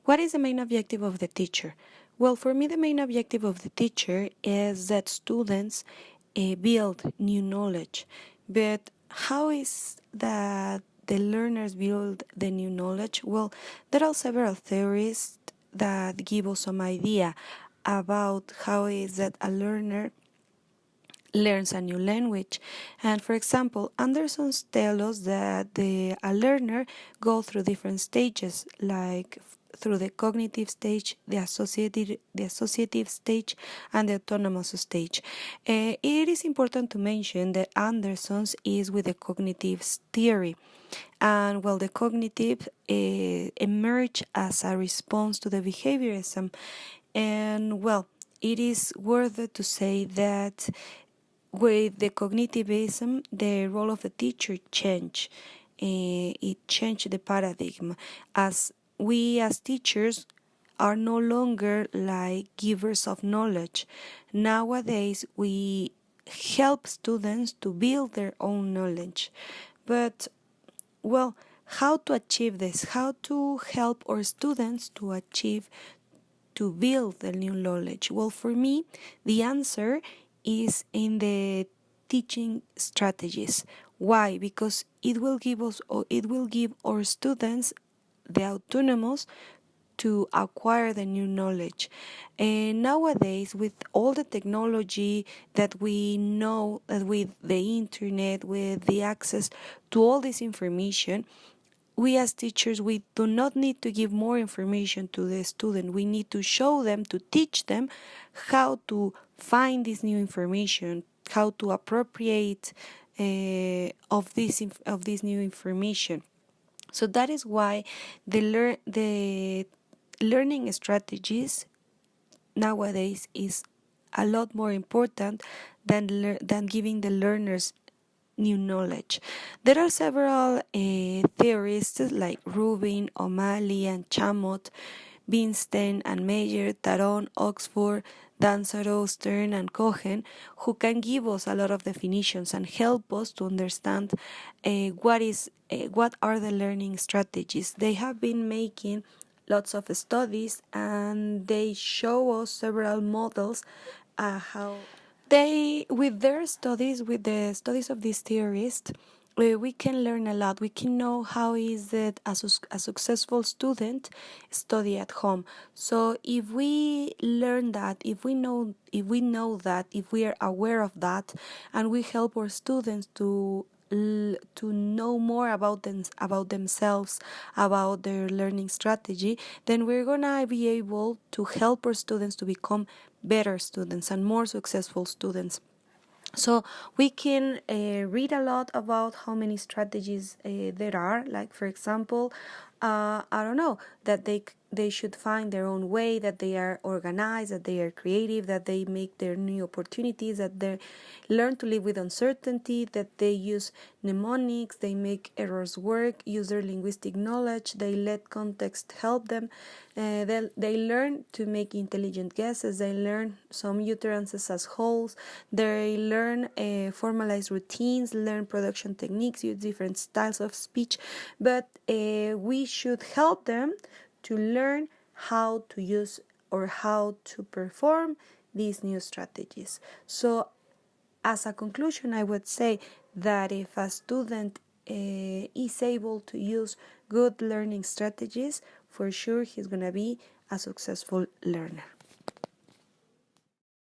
What is the main objective of the teacher? Well, for me, the main objective of the teacher is that students build new knowledge. But how is that the learners build the new knowledge? Well, there are several theories that give us some idea about how is that a learner learns a new language. And for example, Anderson tells us that a learner goes through different stages, like through the cognitive stage, the associative stage, and the autonomous stage. It is important to mention that Anderson's is with the cognitive theory. And well, the cognitive emerged as a response to the behaviorism. And well, it is worth to say that with the cognitivism, the role of the teacher changed. It changed the paradigm, as we as teachers are no longer like givers of knowledge. Nowadays, we help students to build their own knowledge. But, well, how to achieve this? How to help our students to achieve to build the new knowledge? Well, for me, the answer is in the teaching strategies. Why? Because it will give us, or it will give our students the autonomous to acquire the new knowledge. And nowadays, with all the technology that we know, that with the internet, with the access to all this information, we as teachers, we do not need to give more information to the student. We need to show them, to teach them how to find this new information, how to appropriate of this new information. So that is why the learning strategies nowadays is a lot more important than giving the learners new knowledge. There are several theorists like Rubin, O'Malley, and Chamot, Bernstein and Meyer, Taron, Oxford, Dansereau, Stern, and Cohen, who can give us a lot of definitions and help us to understand what are the learning strategies. They have been making lots of studies and they show us several models how they, with their studies, with the studies of these theorists, we can learn a lot. We can know how is it a successful student study at home. So if we learn that, if we know that, if we are aware of that, and we help our students to know more about themselves, about their learning strategy, then we're gonna be able to help our students to become better students and more successful students. So we can read a lot about how many strategies there are. Like, for example, I don't know, that they should find their own way, that they are organized, that they are creative, that they make their new opportunities, that they learn to live with uncertainty, that they use mnemonics, they make errors work, use their linguistic knowledge, they let context help them, they learn to make intelligent guesses, they learn some utterances as wholes, they learn formalized routines, learn production techniques, use different styles of speech, but we should help them to learn how to use or how to perform these new strategies. So as a conclusion, I would say that if a student is able to use good learning strategies, for sure he's going to be a successful learner.